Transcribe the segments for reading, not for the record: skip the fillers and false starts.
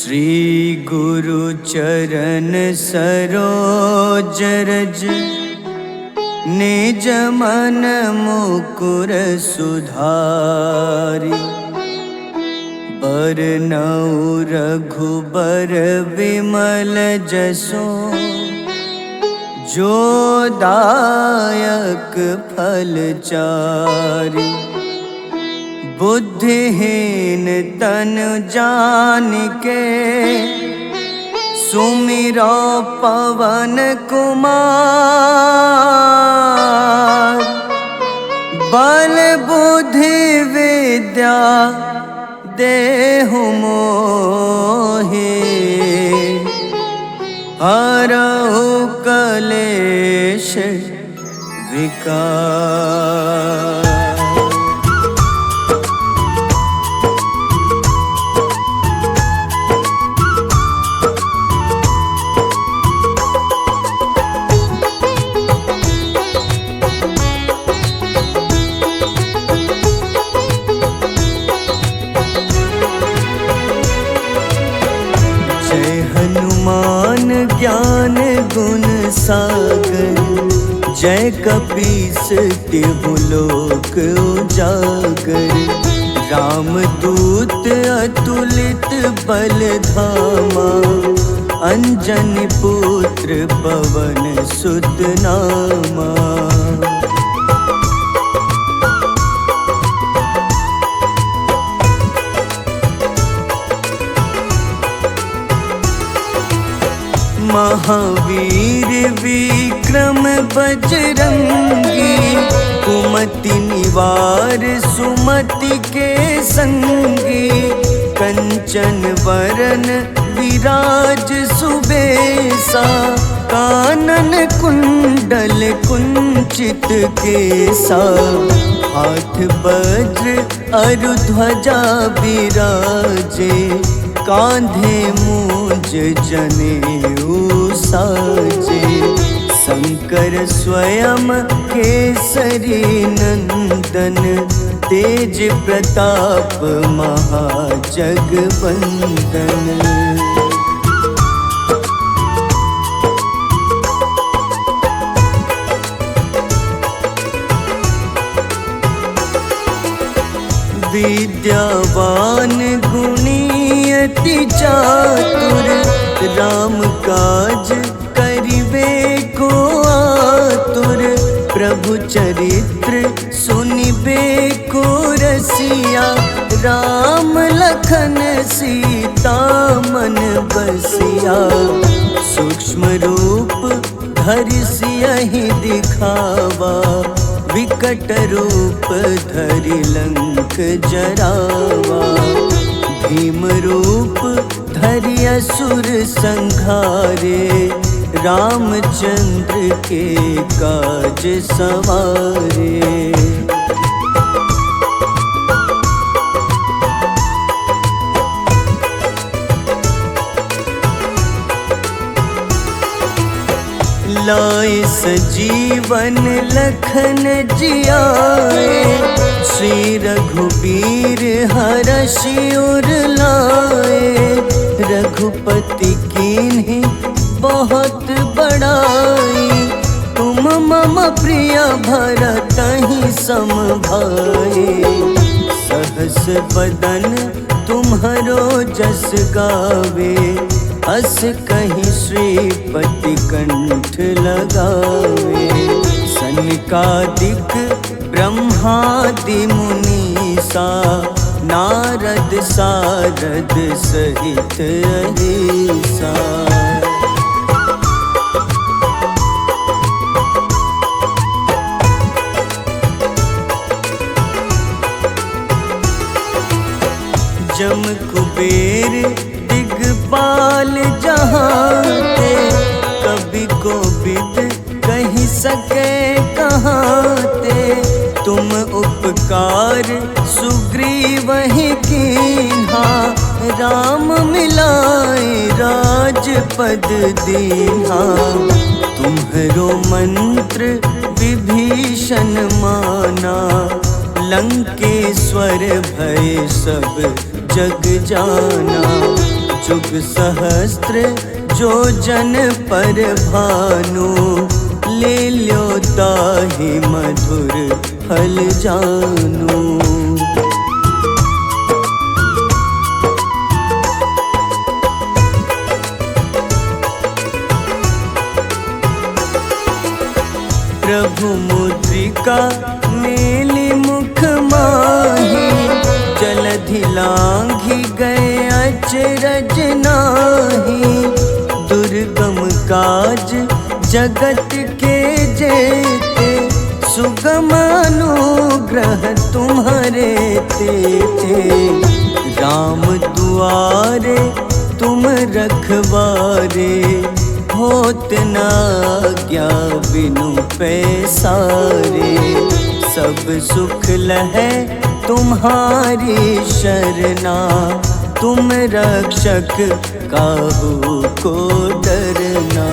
श्री गुरु चरण सरोज रज निज मन मुकुर सुधारि। बरनउँ रघुबर विमल जसो जो दायक फल चारि। बुद्धिहीन तनु जानिके सुमिरो पवन कुमार। बल बुद्धि विद्या देहु मोहि हरहु कलेश विकार। हनुमान ज्ञान गुण सागर जय कपीस तिहु लोक उजागर। रामदूत अतुलित बल धामा अंजनी पुत्र पवन सुत नामा। महावीर विक्रम बजरंगी कुमति निवार सुमति के संगी। कंचन वरन विराज सुबेसा कानन कुंडल कुंचित केसा। हाथ वज्र अरु ध्वजा बिराजे कांधे मूंज जनेऊ साजे। शंकर स्वयं केसरी नंदन तेज प्रताप महाजगवंदन। विद्यावान गुणी अति चातुर राम काज करिबे को आतुर। प्रभु चरित्र सुनिबे को रसिया राम लखन सीता मन बसिया। सूक्ष्म रूप धरि सियहि दिखावा विकट रूप धरि लंक जरावा। भीम रूप धरि असुर संहारे रामचंद्र के काज सवारे। लाए सजीवन लखन जियाए श्री रघुबीर हरषि उर लाए। रघुपति कीन्ही बहुत बड़ाई तुम मम प्रिय भरतहि सम भाई। सहस बदन तुम्हरो जस गावे अस कहीं श्रीपति कंठ लगावे। सनकादिक ब्रह्मादि मुनीसा नारद सारद सहित अहिसा। जम कुबेर दिगपाल जहाँते कभी कोविद कही सके कहाँते। तुम उपकार सुग्रीवहि कीन्हा राम मिलाए राजपद दीन्हा। तुम्हरो मंत्र विभीषण माना लंकेश्वर भय सब जग जाना। जुग सहस्त्र जो जन पर भानु, ले ल्यो ताहि मधुर फल जानू। प्रभु मुद्रिका मेली मुख माही, जलधि लांघि गए अचरज नाही। दुर्गम काज जगत के जेते, सुगम अनुग्रह तुम्हारे तेते। राम दुआरे तुम रखवारे, होत न आज्ञा बिनु पैसारे। सब सुख लहै तुम्हारी शरणा, तुम रक्षक काहू को डरना।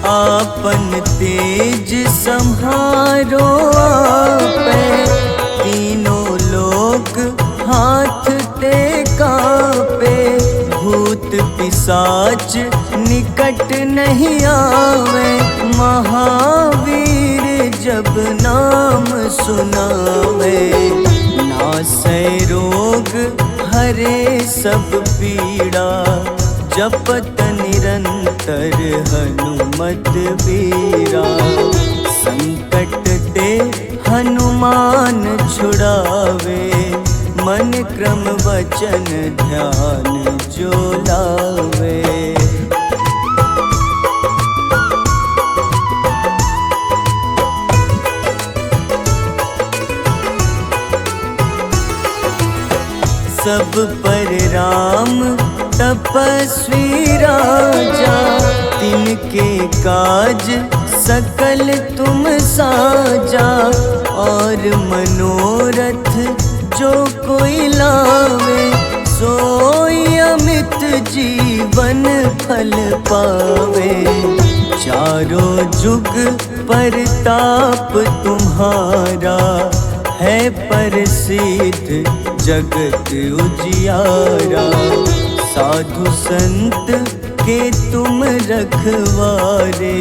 आपन तेज सम्हारो आपै, तीनों लोक हाथ ते कापे। भूत पिशाच निकट नहीं आवे, महावीर जब नाम सुनावे। नासै रोग हरे सब पीड़ा, जपत निरंतर हनुमत बीरा। संकट ते हनुमान छुड़ावे, मन क्रम वचन ध्यान जो लावे। सब पर राम तपस्वी राजा, तिनके काज सकल तुम साजा। और मनोरथ जो कोई लावे, सोई अमित जीवन फल पावे। चारों जुग परताप तुम्हारा, है प्रसिद्ध जगत उजियारा। साधु संत के तुम रखवारे,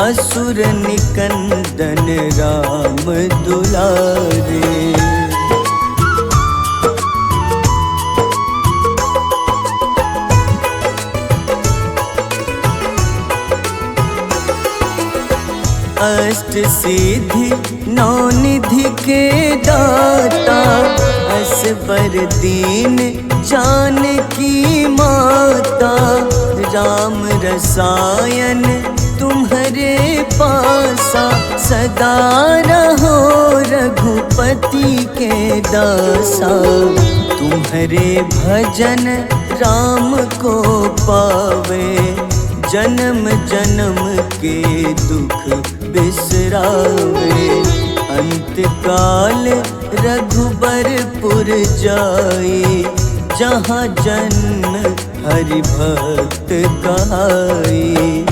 असुर निकंदन राम दुलारे। अष्ट सिद्धि नौ निधि के दाता, असबर दीन जानकी माता। राम रसायन तुम्हारे पासा, सदा रहो रघुपति के दासा। तुम्हारे भजन राम को पावे, जन्म जन्म के दुख बिसरावे। अंत काल रघुबरपुर जाई, जहाँ जन्म हरि भक्त कहाई।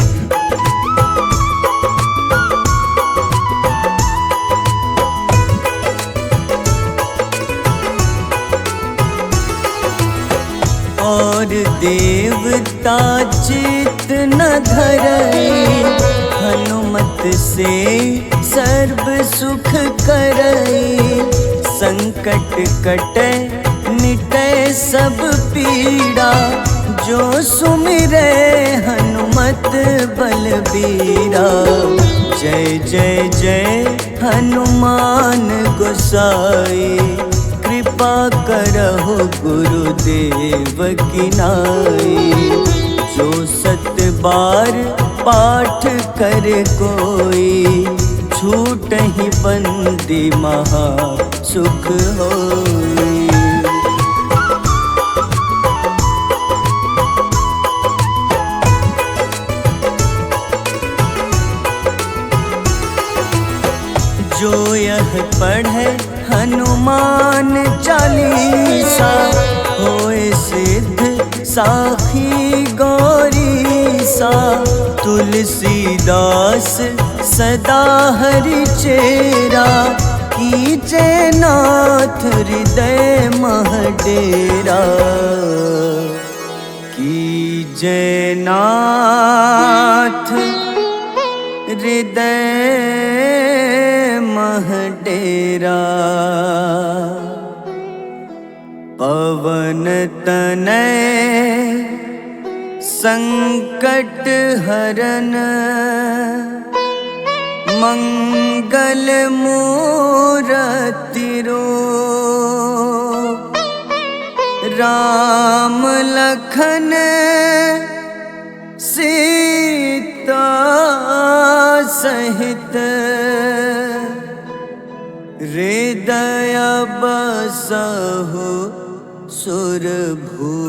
और देवता चित न धरई, हनुमत से सर्व सुख करई। संकट कटै मिटै सब पीड़ा, जो सुमिरै हनुमत बलबीरा। जय जय जय हनुमान गोसाई, कृपा करहु गुरुदेव की नाई। जो 7 बार पाठ करे कोई, छूटहि बंदी महा सुख होई। जो यह पढ़े हनुमान चालीसा, होए सिद्ध साखी गौरीसा। तुलसीदास सदा हरि चेरा, कीजे नाथ हृदय मह डेरा। कीजे नाथ हृदय मह डेरा। पवन तनय संकट हरन, मंगल मूरति रूप। राम लखन सीता सहित, हृदय बसहु सुरभूप।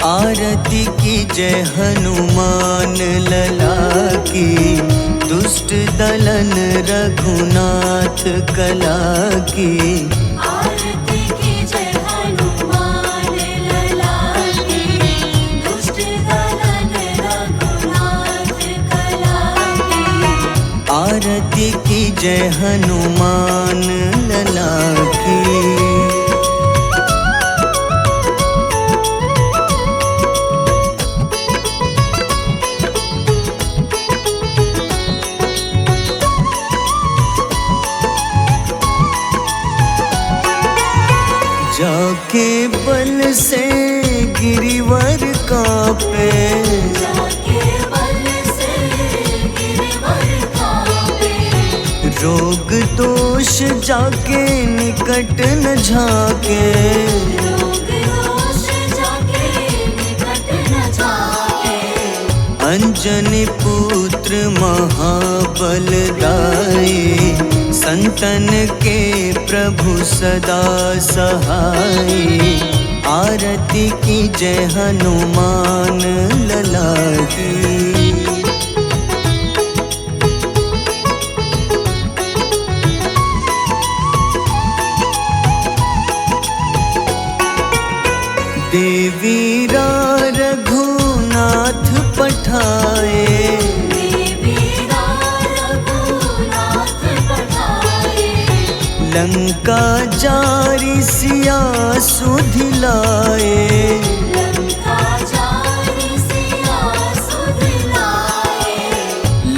आरती की जय हनुमान लला की, दुष्ट दलन रघुनाथ कला की। आरती की जय हनुमान लला की, दुष्ट दलन रघुनाथ कला की। आरती की जय हनुमान लला की। जाके बल से गिरिवर कांपे, जाके बल से गिरवर कांपे। रोग दोष जाके निकट न झाके। रोग दोष जाके निकट न जाके। अंजनी पुत्र महाबलदाई, संतन के प्रभु सदा सहाय। आरती की जय हनुमान लला की। देवीरा रघुनाथ पठाए, लंका जारी सिया सुधिलाए।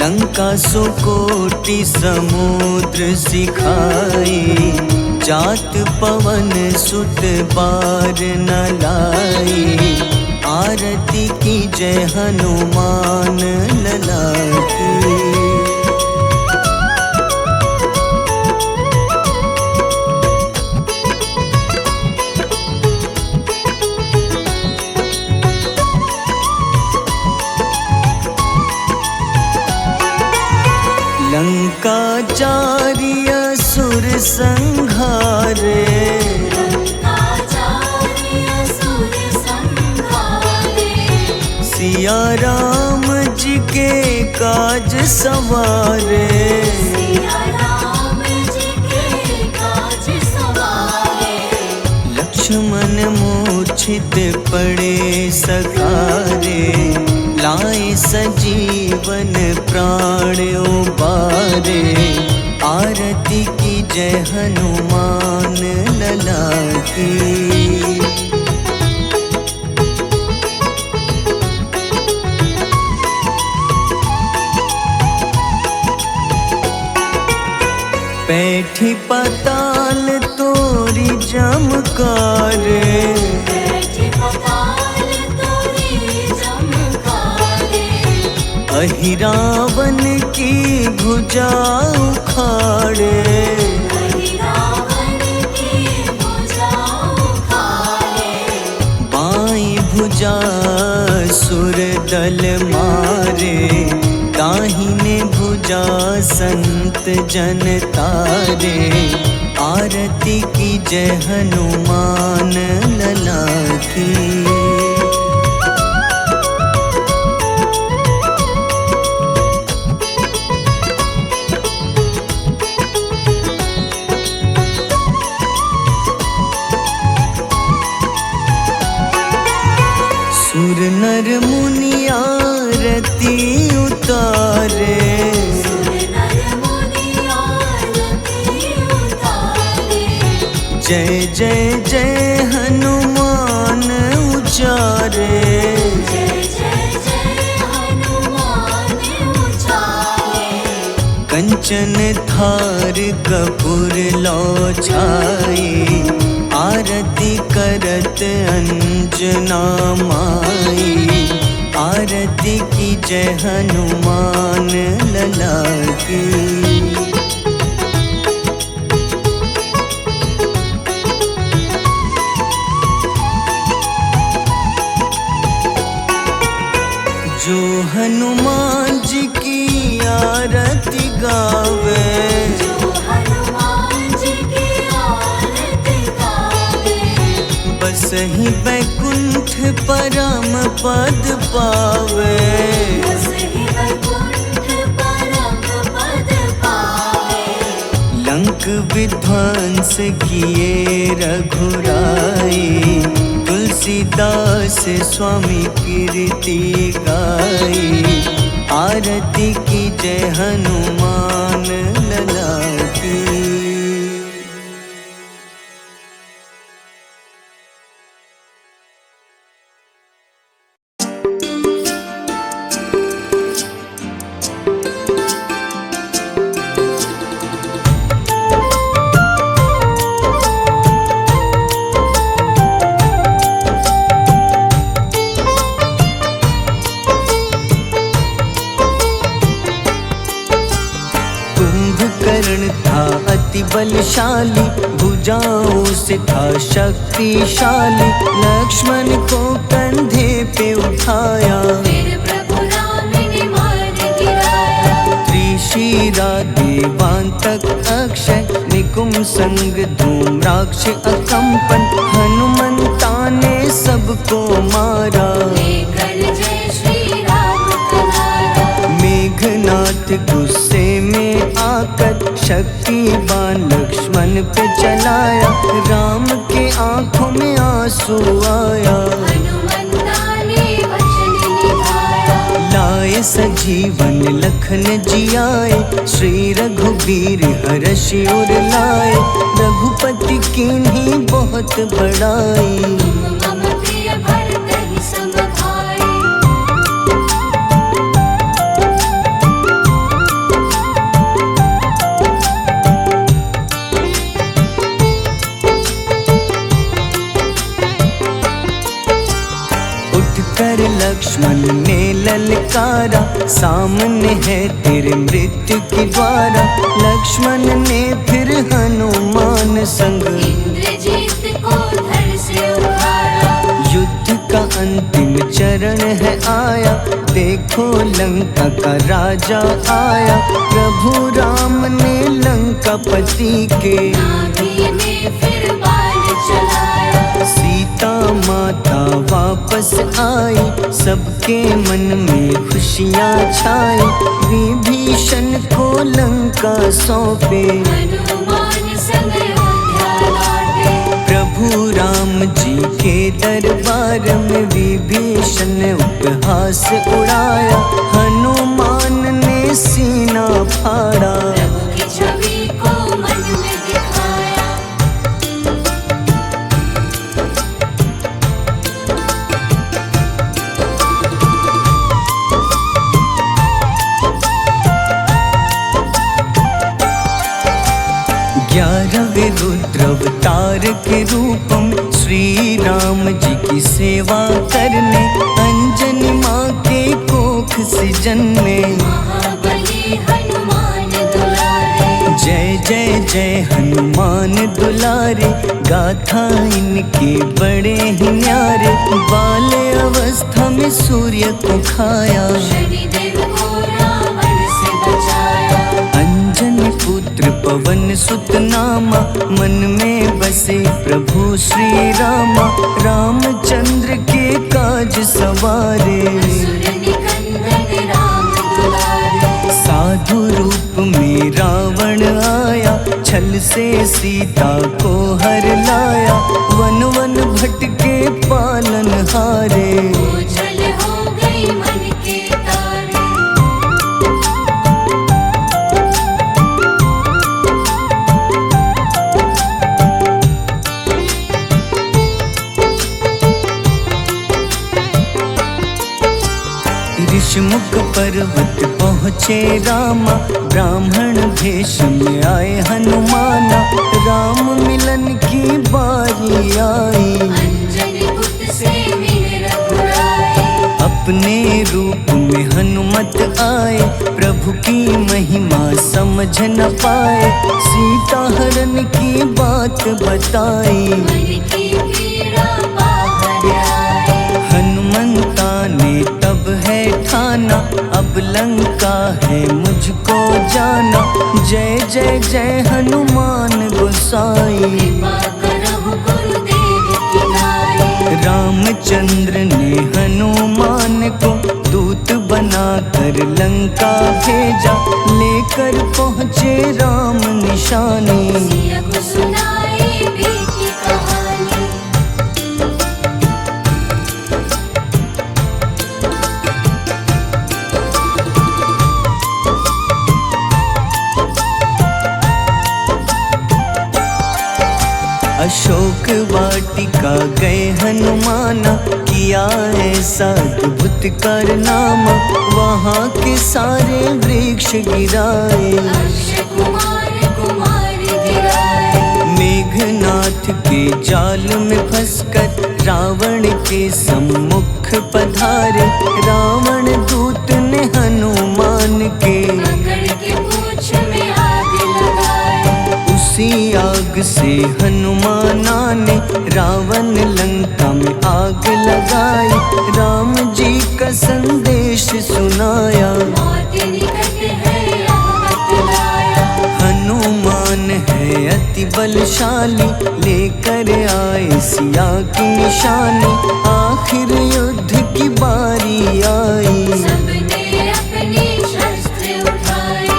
लंका सुकोटि समुद्र सिखाए, जात पवन सुत बार न लाए। आरती की जय हनुमान लला की। लंका जारी असुर संघारे, सिया राम जी के काज सवारे। लक्ष्मण मूर्छित पड़े सकारे, लाए सजीवन प्राण उबारे। आरती की जय हनुमान लला की। बैठी पाताल तोरी जमकारे, अहिरावन की भुजा उखाड़े। बाईं भुजा सुर दल मारे, दाहिने भुजा संत जन तारे, आरती की जय हनुमान लला की। सुर नर मुनि आरती उतारे, सुर नर मुनि आरती उतारे। जय जय जय हनुमान उचारे, जय जय जय हनुमान उचारे। कंचन थार कपूर लो छाई, आरती करत अंजना माई। आरती की जय हनुमान लला की। जो हनुमान जी की आरती गावे, जो हनुमान जी की आरती गावे। बस ही बैकुंठ परम पद पावे, बस ही वैकुंठ परम पद पावे। लंक विध्वंस किए रघुराई, तुलसीदास स्वामी कीर्ति गाई। आरती की जय हनुमान लला की। कुंभकर्ण था अति बलशाली, भुजाओं से था शक्तिशाली। लक्ष्मण को कंधे पे उठाया, फिर प्रभु राम ने मार गिराया। त्रिशिरा देवांतक अक्षय, निकुम संग धूम्राक्ष अकंपन। हनुमंता ने सबको मारा, लेकर जय श्री राम कनारा। मेघनाथ गुस्से में आकर, शक्तिवान लक्ष्मण पे चलाया। राम के आंखों में आंसू आया, हनुमंता ने वचन निभाया। लाए सजीवन लखन जियाए, श्री रघुबीर हर्षि उर लाए। रघुपति कीन्ही बहुत बड़ाई, तुम मम प्रिय भरत ही सम भाई। उठकर लक्ष्मण ने ललकारा, सामने है तेरे मृत्यु की द्वारा। लक्ष्मण ने फिर हनुमान संग, इंद्रजीत को धड़ से उखाड़ा। युद्ध का अंतिम चरण है आया, देखो लंका का राजा आया। प्रभु राम ने लंका पति के, नाभि में फिर बाण चलाया। सीता माता वापस आई, सबके मन में खुशियाँ छाई। विभीषण को लंका सौंपे, हनुमान संग अयोध्या लौटे। प्रभु राम जी के दरबार में विभीषण उपहास उड़ाया। हनुमान ने सीना फाड़ा, प्रभु की छवि को मन में दिखाया। ग्यारहवें रुद्रावतार के रूपम, श्री राम जी की सेवा करने। अंजनी माँ के कोख से जन्मे, महाबली हनुमान दुलारे। जय जय जय हनुमान दुलारे। गाथा इनके बड़े ही न्यारे, बाल्य अवस्था में सूर्य को खाया। शनिदेव को रावण पुत्र पवन सुत नामा, मन में बसे प्रभु श्री रामा। रामचंद्र के काज सवारे, असुर निकंदन राम दुलारे। साधु रूप में रावण आया, छल से सीता को हर लाया। वन वन भटके पालन हारे, ओझल हो गई मन के तारे। ऋषिमुख पर्वत पहुँचे रामा, ब्राह्मण भेष में आए हनुमाना। राम मिलन की बारी आई, अंजनी पुत्र से मिले रघुराई। अपने रूप में हनुमत आए, प्रभु की महिमा समझ न पाए। सीता हरण की बात बताई, मन की पीड़ा बाहर आई। हनुमंता ने तब है ठाना, अब लंका है मुझको जाना। जय जय जय हनुमान गोसाई, कृपा करहु गुरुदेव की नाई। रामचंद्र ने हनुमान को दूत बनाकर लंका भेजा। लेकर पहुँचे राम निशानी, सिया को सुनाई बीती कहानी। अशोक वाटिका गए हनुमाना, किया ऐसा अद्भुत कारनामा। वहाँ के सारे वृक्ष गिराए, अक्षय कुमार कुमार गिराए। मेघनाथ के जाल में फंसकर रावण के सम्मुख पधारे। रावण दूत ने हनुमान के पकड़ के पूंछ में आग लगाए। उसी आग से हनुमाना ने रावण लंका में आग लगाई। राम जी का संदेश सुनाया, मौत निकट है यह बतलाया। हनुमान है अति बलशाली, लेकर आए सिया की निशानी। आखिर युद्ध की बारी आई, सबने अपनी शस्त्र उठाई।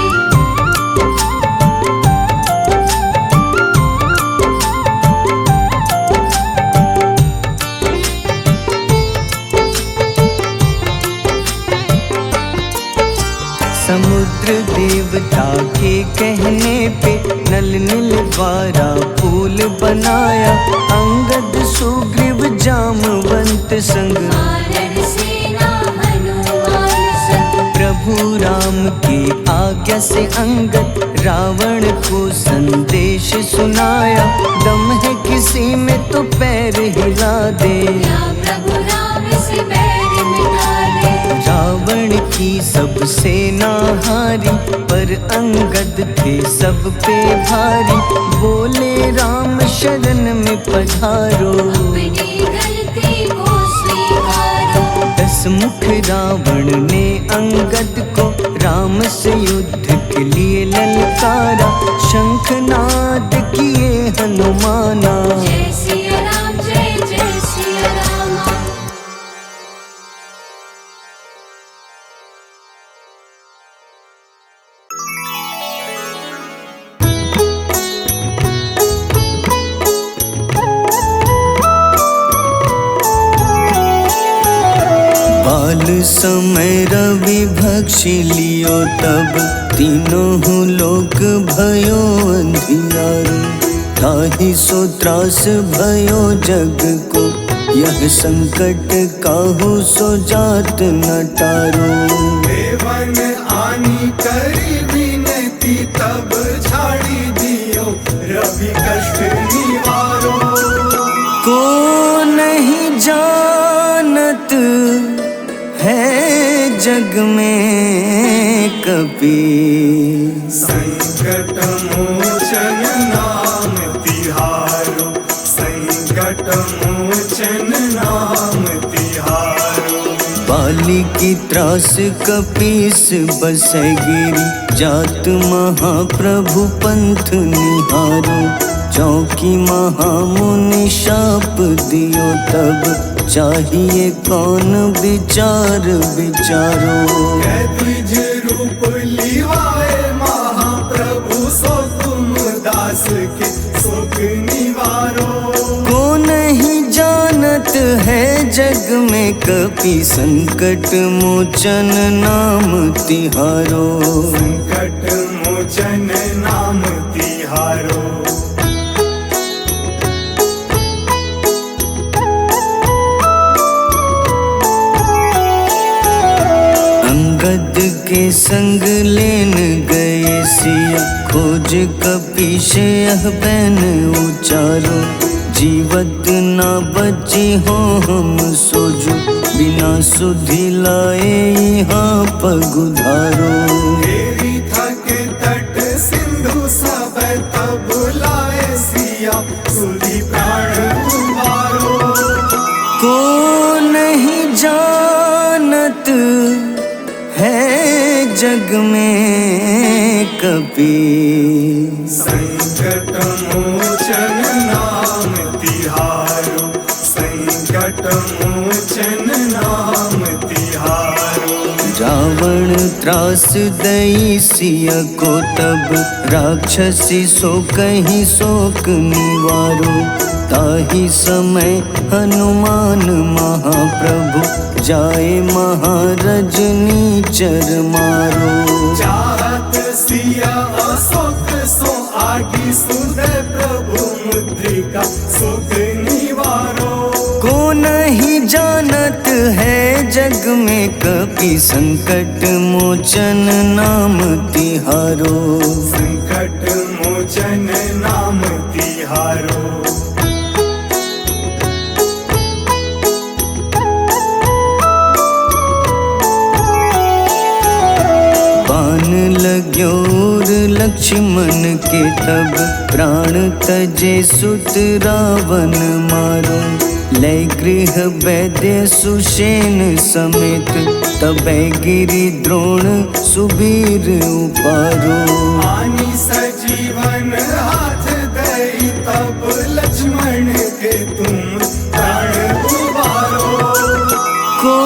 समुद्र देवता के कहने पे नल नील द्वारा पुल बनाया। अंगद सुग्रीव जामवंत संग, वानर सेना हनुमान संग। प्रभु राम की आज्ञा से अंगद रावण को संदेश सुनाया। दम है किसी में तो पैर हिला दे, या प्रभु राम से बैर मिटा दे। रावण की सब सेना हारी, पर अंगद थे सब पे भारी। बोले राम शरण में पधारो, अपनी गलती को स्वीकारो। 10 मुख रावण ने अंगद को राम से युद्ध के लिए ललकारा। शंखनाद किए हनुमाना, जय सिया राम जय जय सिया रामा। बाल समय रवि भक्षी लियो, तब तीनों लोक भयो अंधियारो। ताहि सो त्रास भयो जग को, यह संकट काहू सो जात न टारो। देवन आनी करी विनती, तब झाड़ी दियो रवि कष्ट निवारो। को नहीं जानत है जग में कपि, संकट मोचन नाम तिहारो। संकट मोचन नाम तिहारो। बाली नारी की त्रास कपीस बसै गिरी, जात महाप्रभु पंथ निहारो। चौकी महामुनि शाप दियो तब, चाहिए कौन विचार विचारो। द्विज रूप लिवाए महाप्रभु, सो तुम दास के शोक निवारो। को नहीं जानत है जग में कपि, संकट मोचन नाम तिहारो। संकट मोचन नाम तिहारो। अंगद के संग लेन गए सिया, खोज कपीश यह बैन उचारो। जीवत ना बची हो हम सोजो, बिना सुधि लाए यहाँ पगुधारो। तेरी थके तट सिंधु सब तब लाए सिया, सुधि प्राण उबारो। को नहीं जानत है जग में कपि, संकट मोचन नाम तिहारो। संकट मोचन नाम तिहारो। रावण त्रास दई सिया को तब, राक्षसी सो कहीं शोक निवारो। ताही समय हनुमान महाप्रभु, जाए महारजनी चर मारो। चाहत सिया अशोक सो आगी, सुदय प्रभु मुद्रिका शोक निवारो। को नहीं जानत है जग में कपि, संकट मोचन नाम तिहारो। संकट मोचन नाम तिहारो। बाण लग्योर लक्ष्मण के तब, प्राण तजे सुत रावण मारो। लय गृह वैद्य सुषेण समेत, तबै गिरि द्रोण सुबीर उपारो। आनी सजीवन हाथ दई तब, लक्ष्मण के तुम प्राण उबारो। को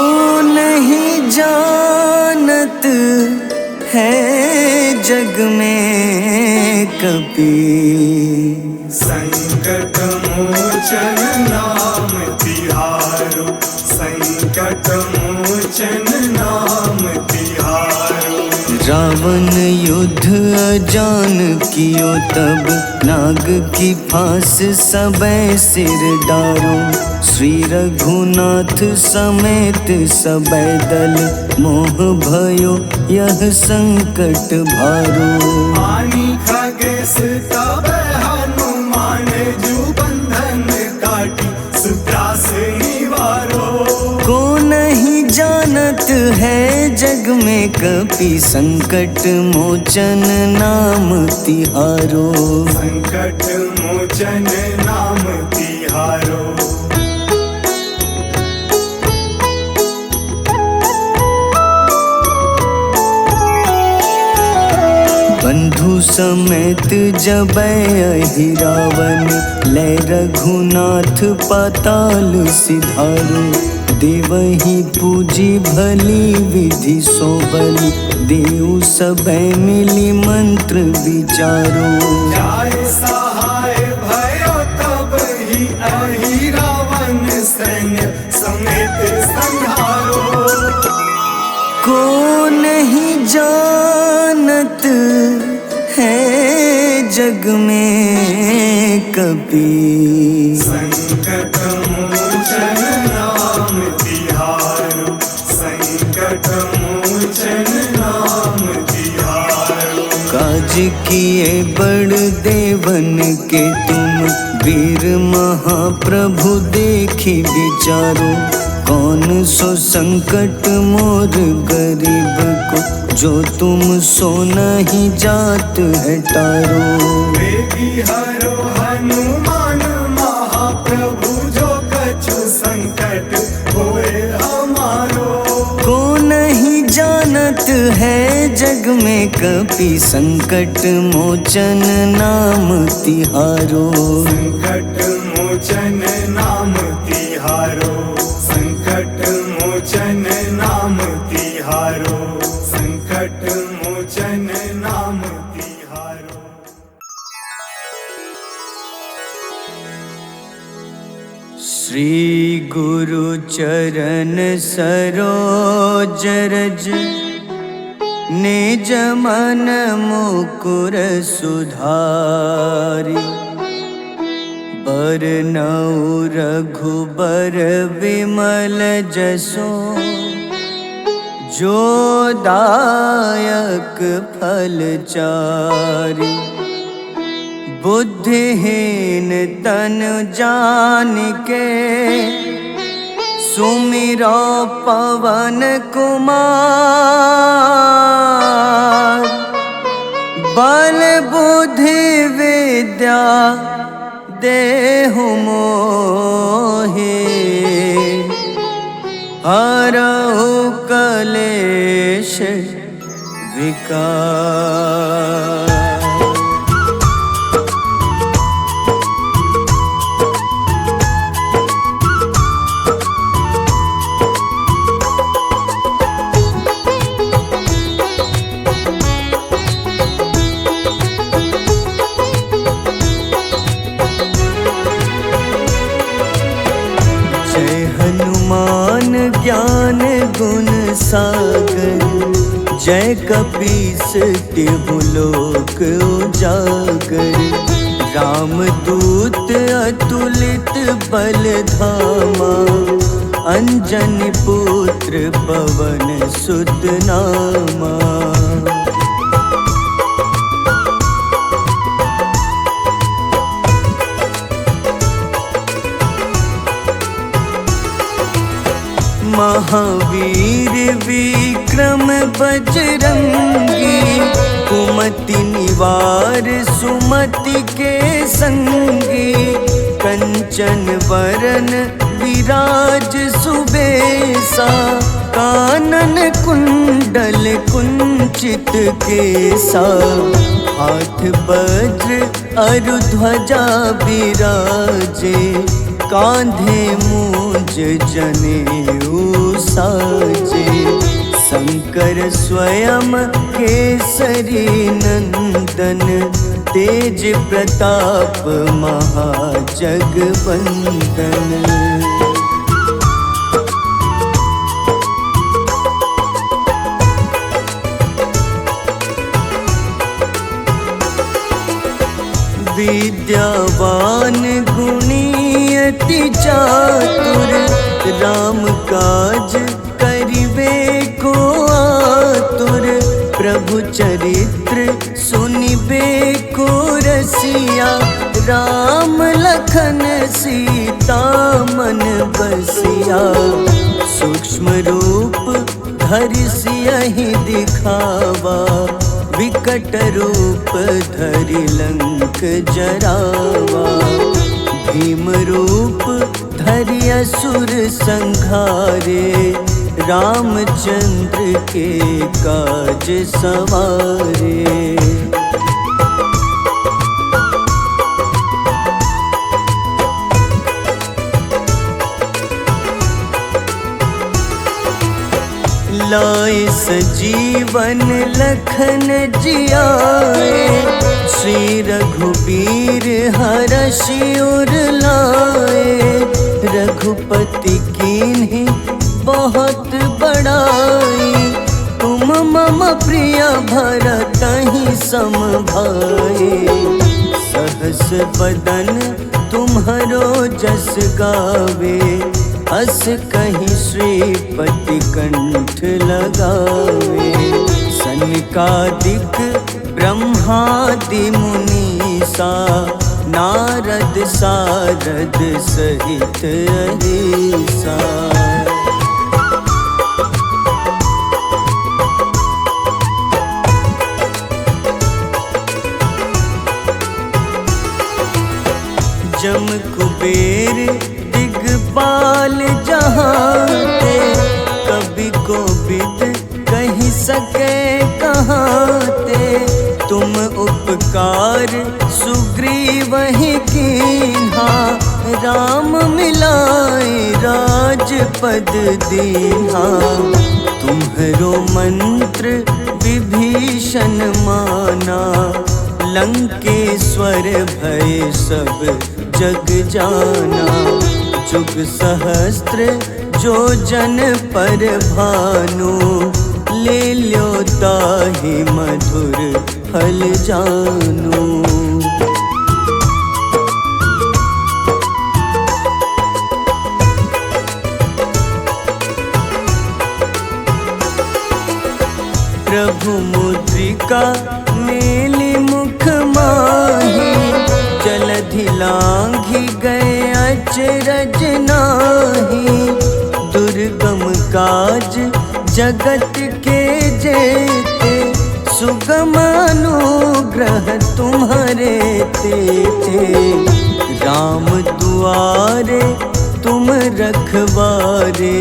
नहीं जानत है जग में कपि, संकट मोचन नाम तिहारो। संकट मोचन नाम तिहारो। रावण युद्ध अजान कियो तब, नाग की फांस सबै सिर डारो। श्री रघुनाथ समेत सबै दल, मोह भयो यह संकट भारो। आनी खगेश तब हनुमान, जू बंधन काटी सुत्रास निवारो। को नहीं जानत है जग में कपि, संकट मोचन नाम तिहारो। संकट मोचन नाम तिहारो। बंधु समेत जबै अहि रावण, लय रघुनाथ पाताल सिधारो। देवहि पूजी भली विधि सो बलि, देव सबै मिली मंत्र विचारो। जाय सहाय भयो तब ही अहि रावण, सैन्य समेत संहारो। को नहीं जानत है जग में कपि, संकट मोचन नाम तिहारो। संकट मोचन नाम तिहारो। काज किए बड़ देवन के तुम, वीर महाप्रभु देखी विचारो। कौन सो संकट मोर गरीब को, जो तुम सो नहीं जात है टारो। बेगी हरो हनुमान महाप्रभु, जो कछु संकट होए हमारो। को है जग में कपि संकट मोचन नाम तिहारो। संकट मोचन नाम तिहारो, संकट मोचन नाम तिहारो, संकट मोचन नाम तिहारो। श्री गुरु चरण सरोज रज निज मन मुकुर सुधारि। बरनउँ रघुबर विमल जसो जो दायक फल चारि। बुद्धिहीन तनु जानिके सुमिरो पवन कुमार। बल बुद्धि विद्या देहु मोहि हरहु कलेश विकार। हनुमान ज्ञान गुण सागर जय कपीस तिहु लोक उजागर। रामदूत अतुलित बल धामा अंजनी पुत्र पवन सुत नामा। महावीर विक्रम बजरंगी कुमति निवार सुमति के संगी। कंचन वरन विराज सुबेसा कानन कुंडल कुंचित केसा। हाथ वज्र अरु ध्वजा बिराजे कांधे मूंज जनेऊ साजे। शंकर स्वयं केसरी नंदन तेज प्रताप महाजगवंदन। विद्यावान गुणी अति चातुर राम काज करिबे को आतुर। प्रभु चरित्र सुनिबे को रसिया राम लखन सीता मन बसिया। सूक्ष्म रूप धरि सियहि दिखावा विकट रूप धरि लंक जरावा। भीम रूप धरि असुर संहारे रामचंद्र के काज सवारे। लाए सजीवन लखन जियाए श्री रघुबीर हरषि उर लाए। रघुपति कीन्ही बहुत बड़ाई तुम मम प्रिय भरतहि सम भाई। सहस बदन तुम्हरो जस गावे अस कहीं श्रीपति कंठ लगावे। सनकादिक ब्रह्मादि मुनीसा नारद सारद सहित अहिसा। जम कुबेर दिगपाल जहाते कवि कोविद कहि सके कहाँ ते, तुम उपकार सुग्रीव ही कीन्हा। राम मिलाए राजपद दीन्हा, तुम्हरो मंत्र विभीषण माना। लंकेश्वर भय सब जग जाना, जुग सहस्त्र जो जन पर भानु। ले ल्यो ताहि मधुर फल जानू। प्रभु मुद्रिका मेली मुख माही, जलधि लांघि गए अचरज नाही। दुर्गम काज जगत के जेते, सुगम अनुग्रह तुम्हारे तेते। राम दुआरे तुम रखवारे,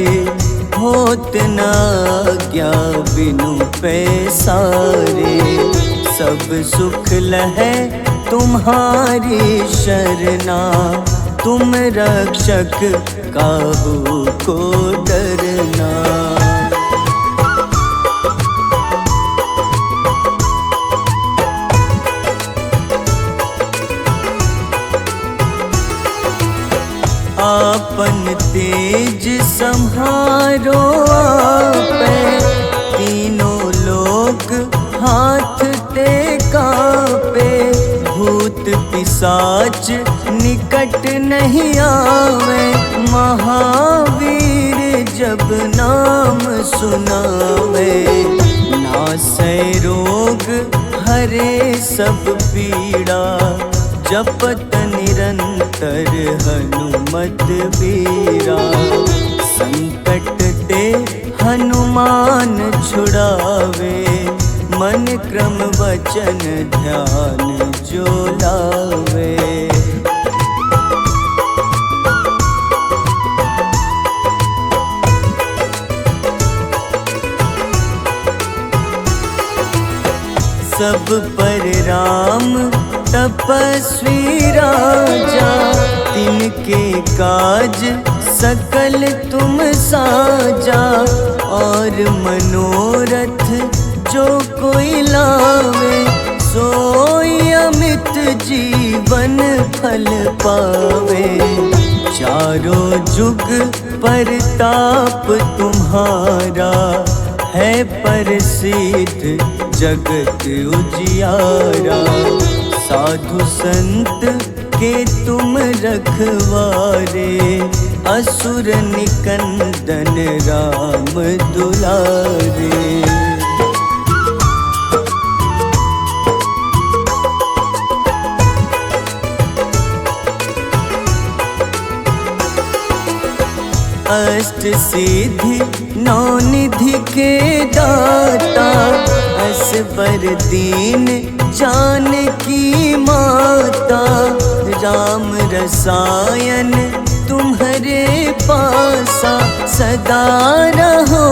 होत न आज्ञा बिनु पैसारे। सब सुख लहै तुम्हारी शरणा, तुम रक्षक काहू को डरना। आपन तेज सम्हारो आपै, तीनों लोक हाथ ते कांपे। भूत पिशाच निकट नहीं आवे, महावीर जब नाम सुनावे। नासै रोग हरे सब पीड़ा, जपत निरंतर हनुमत बीरा। संकट ते हनुमान छुड़ावे, मन क्रम वचन ध्यान जो लावे। सब पर राम तपस्वी राजा, तिनके काज सकल तुम साजा। और मनोरथ जो कोई लावे, सोई अमित जीवन फल पावे। चारों जुग परताप तुम्हारा, है प्रसिद्ध जगत उजियारा। साधु संत के तुम रखवारे, असुर निकंदन राम दुलारे। अष्ट सिद्धि नौ निधि के दाता, असबर दीन जानकी माता। राम रसायन तुम्हारे पासा, सदा रहो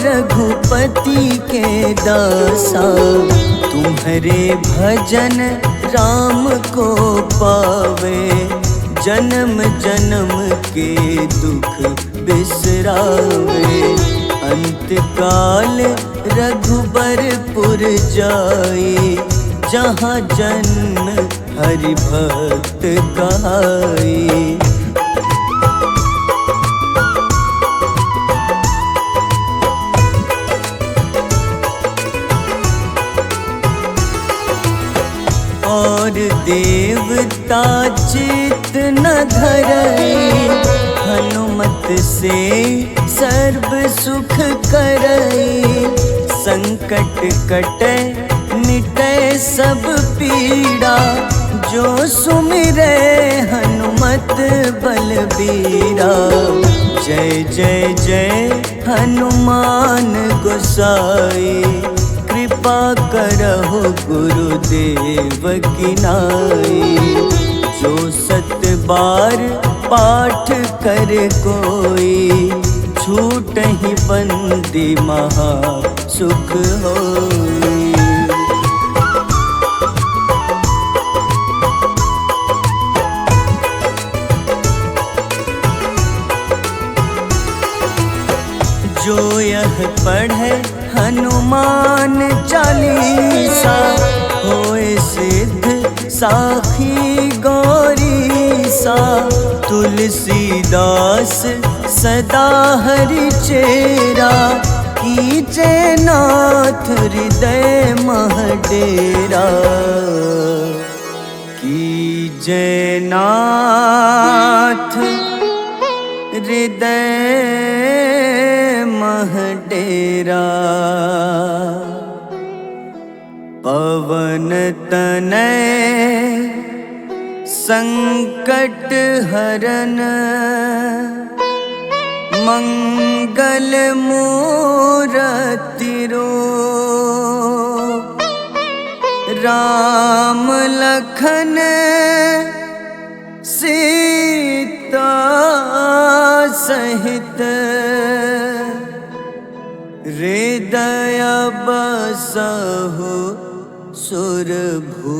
रघुपति के दासा। तुम्हारे भजन राम को पावे, जन्म जन्म के दुख बिसरावे। अंत काल रघुबरपुर जाई, जहाँ जन्म हरि भक्त कहाई। और देवता चित न धरई, हनुमत से सर्व सुख करई। संकट कटे मिटे सब पीड़ा, जो सुमिरे हनुमत बलबीरा। जय जय जय हनुमान गोसाई, कृपा करहु गुरुदेव की नाई। जो 7 बार पाठ करे कोई, छूटहि बंदी महा सुख होई। जो यह पढ़े हनुमान चालीसा, होए सिद्ध साखी गौरीसा। तुलसीदास सदा हरि चेरा, कीजे नाथ हृदय मह डेरा। कीजे नाथ हृदय मह डेरा। पवन तनय संकट हरन, मंगल मूरति रूप। राम लखन सीता सहित, हृदय बसहु सुरभूप।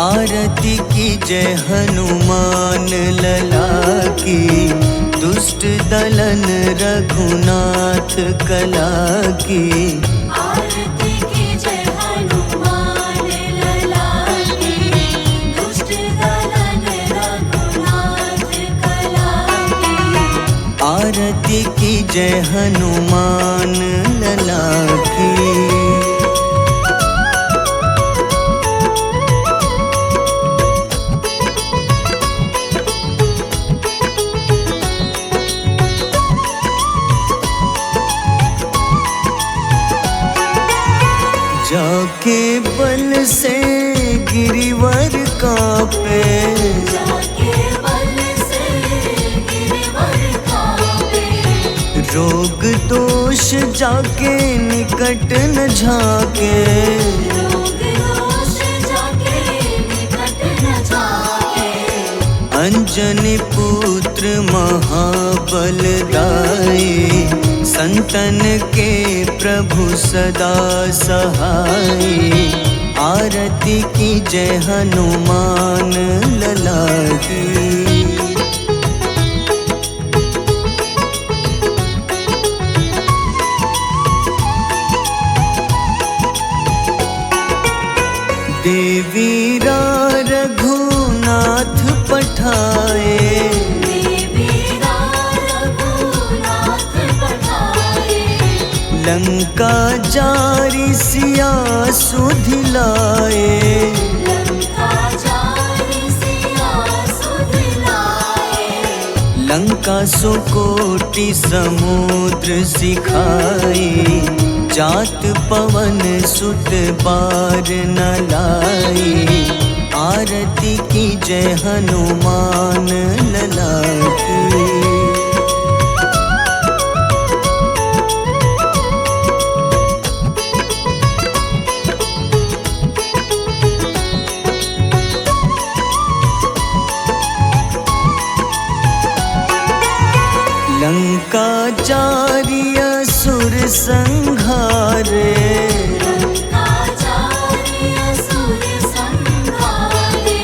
आरती कीजय हनुमान लला की, दुष्ट दलन रघुनाथ कला की। आरती कीजय हनुमान लला की, दुष्ट दलन रघुनाथ कला की। आरती कीजय हनुमान लला की। जाके बल से गिरिवर कांपे, जाके बल से गिरिवर कांपे। रोग दोष जाके निकट न झाके। रोग दोष जाके निकट न झाके। अंजनी पुत्र महाबल दाई, संतन के प्रभु सदा सहाय। आरती कीजय हनुमान लला की। देवीरा रघुनाथ पठाए, देवीरा रघुनाथ पठाए। लंका जारी सिया सुधिलाए। लंका जारी सिया सुधिलाए। लंका सुकोटि समुद्र सिखाई, जात पवन सुत बार न लाई। आरती कीजय हनुमान लला की। लंका जारी असुर संहारे, लंका जारी असुर संहारे।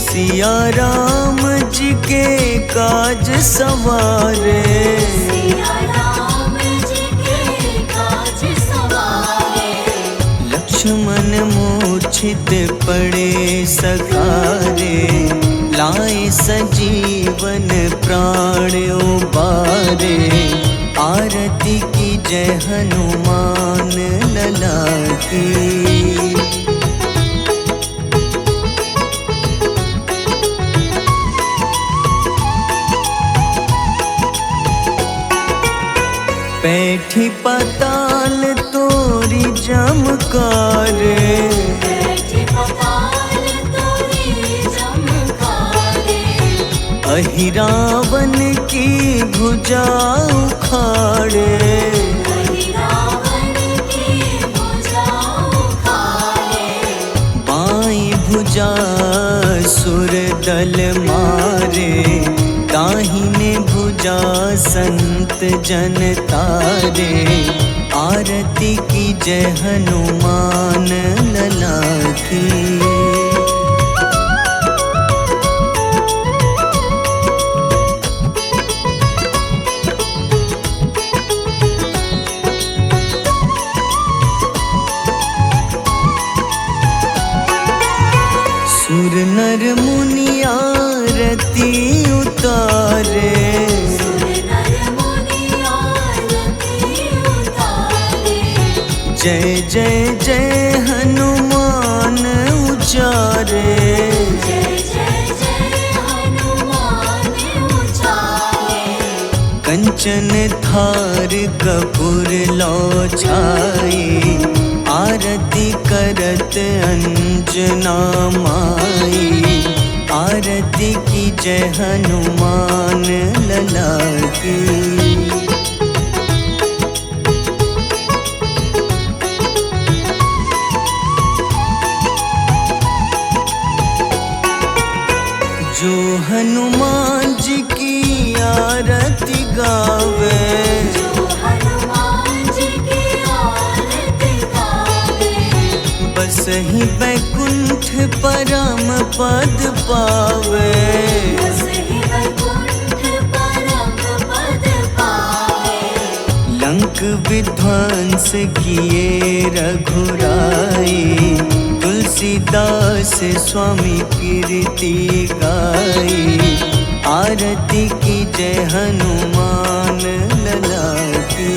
सिया राम जी के काज सवारे। सिया राम जी के काज सवारे। लक्ष्मण मूर्छित पड़े सखारे, लाए सजीवन प्राण उबारे। आरती कीजय हनुमान लला की। बैठ बैठी पाताल तोरी जमकारे, बैठी पताल तोरी चमकारे, अहिरावन की भुजा उखाड़े, वही रावण की भुजा उखाड़े, बाई भुजा सुर दल मारे, दाहिने भुजा संत जन तारे, आरती की जय हनुमान लला की। सुर नर मुनि आरती उतारे, सुर नर मुनि आरती उतारे, जय जय जय हनुमान उचारे, जय जय जय हनुमान उचारे, कंचन थार कपूर लो छाई, आरती करत अंजना माई, आरती की जय हनुमान लला की। जो हनुमान जी की आरती गावे, जो हनुमान जी की आरती गावे, बस ही बैकुंठ परम पद पावे, बस ही वैकुंठ परम पद पावे, लंक विध्वंस किए रघुराई, तुलसीदास स्वामी कीर्ति गाई, आरती की जय हनुमान लला की।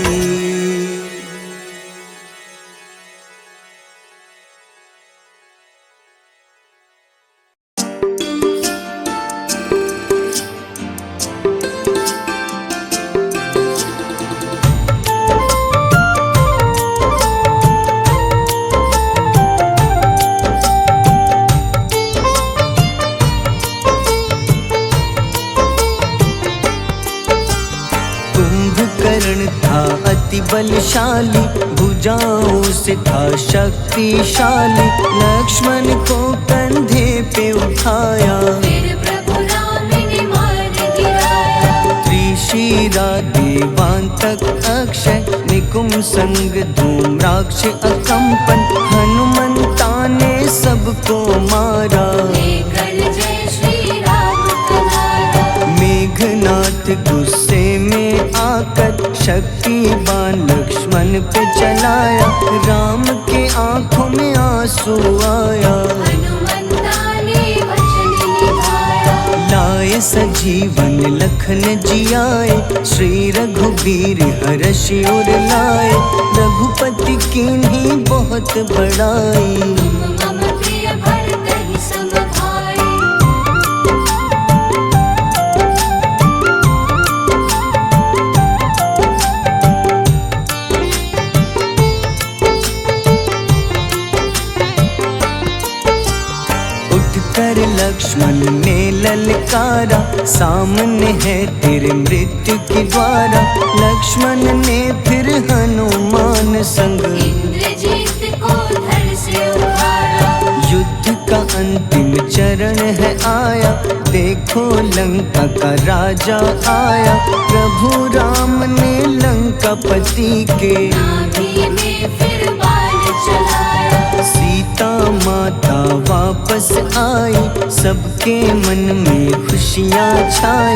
कुंभकर्ण था अति बलशाली, भुजाओं से था शक्तिशाली, लक्ष्मण को कंधे पे उठाया, फिर प्रभु राम ने मार गिराया, त्रिशिरा देवांतक अक्षय, निकुंभ संग धूम्राक्ष अकंपन, हनुमंता ने सबको मारा, लेकर जय श्री राम कनारा, मेघनाथ गुस्से में आकर शक्तिवान लक्ष्मण पे चलाया, राम के आंखों में आंसू आया, हनुमंता ने वचन निभाया, लाए सजीवन लखन जियाए, श्री रघुबीर हर्षि उर लाए, रघुपति कीन्ही बहुत बड़ाई, मम प्रिय भरत ही सम भाई, उठकर लक्ष्मण ने ललकारा, सामने है तेरे मृत्यु की द्वारा, लक्ष्मण ने फिर हनुमान संग, इंद्रजीत को धड़ से उतारा, युद्ध का अंतिम चरण है आया, देखो लंका का राजा आया, प्रभु राम ने लंकापति के, नाभि में फिर बाण चलाया, सीता माता वापस आई, सबके मन में खुशियाँ छाई,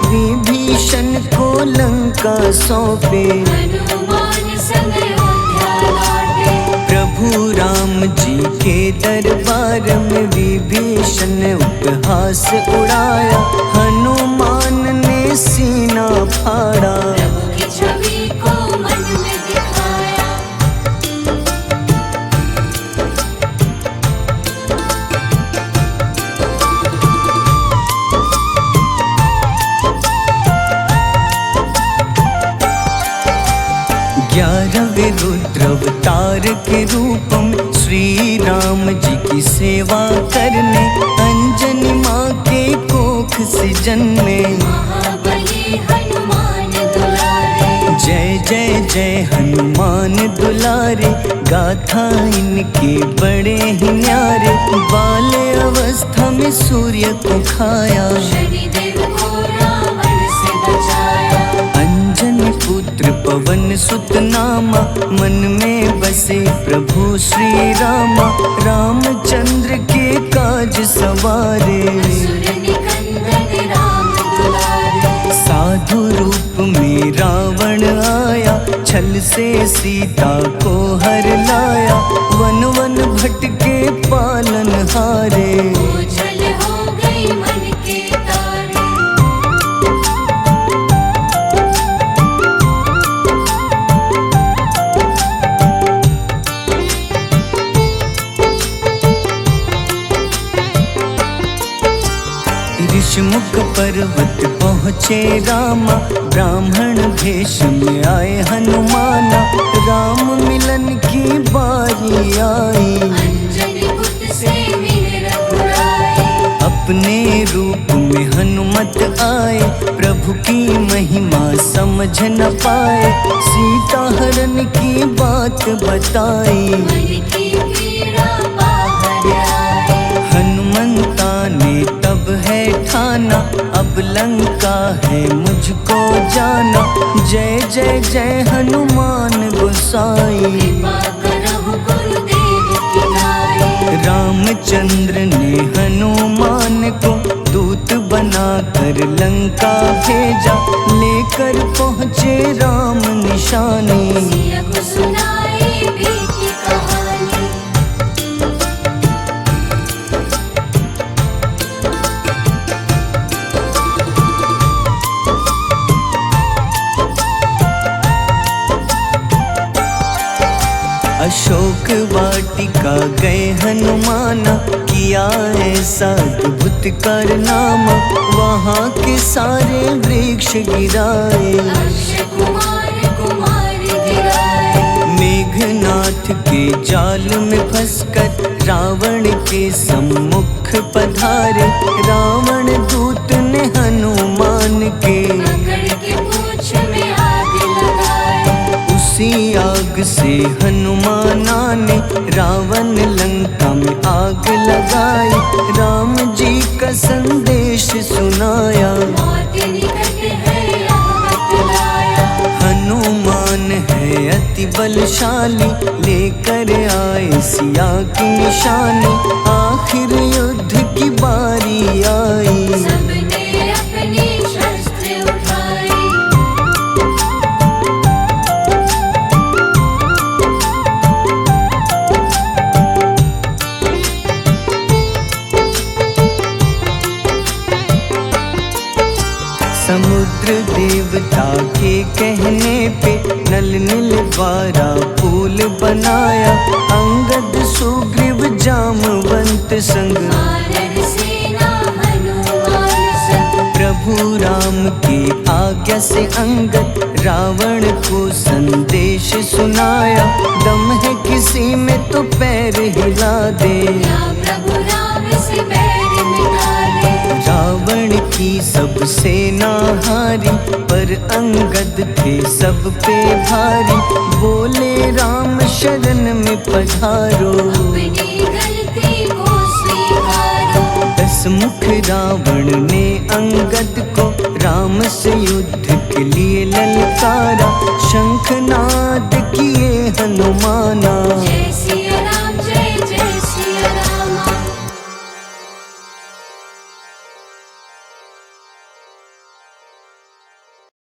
विभीषण को लंका सौंपे, हनुमान संग अयोध्या लौटे, प्रभु राम जी के दरबार में विभीषण उपहास उड़ाया, हनुमान ने सीना फाड़ा, प्रभु की छवि को मन में दिखाया, 11वें रुद्र अवतार के रूपम श्री राम जी की सेवा करने अंजनी माँ के कोख से जन्मे। महाबली हनुमान दुलारे, जय जय जय हनुमान दुलारे, गाथा इनके बड़े ही न्यारे। बाल्य अवस्था में सूर्य को खाया, शनिदेव को रावण से बचाया। अंजनी पुत्र पवन सुत नामा, मन में बसे प्रभु श्री रामा। रामचंद्र के काज सवारे, असुर निकंदन राम दुलारे। साधु रूप में रावण आया, छल से सीता को हर लाया। वन वन भटके पालन हारे, ओझल हो गई मन के तारे। ऋषिमुख पर्वत पहुँचे रामा, ब्राह्मण भेष में आए हनुमाना। राम मिलन की बारी आई, अंजनी पुत्र से मिल रघुराई। अपने रूप में हनुमत आए, प्रभु की महिमा समझ न पाए। सीता हरण की बात बताई, मन की पीड़ा बाहर आई। हनुमंता ने तब है ठाना, अब लंका है मुझको जाना। जय जय जय हनुमान गोसाई, कृपा करहु गुरुदेव की नाई। रामचंद्र ने हनुमान को दूत बनाकर लंका भेजा। लेकर पहुँचे राम निशानी, सिया को सुनाई बीती कहानी। अशोक वाटिका गए हनुमाना, किया ऐसा अद्भुत कारनामा। वहाँ के सारे वृक्ष गिराए, अक्षय कुमार कुमार गिराए। मेघनाथ के जाल में फंसकर रावण के सम्मुख पधारे। रावण दूत ने हनुमान के पकड़ के पूंछ में आग लगाए। उसी आग से हनुमाना ने रावण लंका में आग लगाई। राम जी का संदेश सुनाया, मौत निकट है यह बतलाया। हनुमान है अति बलशाली, लेकर आए सिया की निशानी। आखिर युद्ध की बारी आई, सबने अपनी शस्त्र उठाई। समुद्र देवता के कहने पे नल नील द्वारा पुल बनाया। अंगद सुग्रीव जामवंत संग, वानर सेना हनुमान संग। प्रभु राम की आज्ञा से अंगद रावण को संदेश सुनाया। दम है किसी में तो पैर हिला दे, या प्रभु राम से बैर मिटा दे। रावण की सब सेना हारी, पर अंगद थे सब पे भारी। बोले राम शरण में पधारो, अपनी गलती को स्वीकारो। 10 मुख रावण ने अंगद को राम से युद्ध के लिए ललकारा। शंखनाद किए हनुमान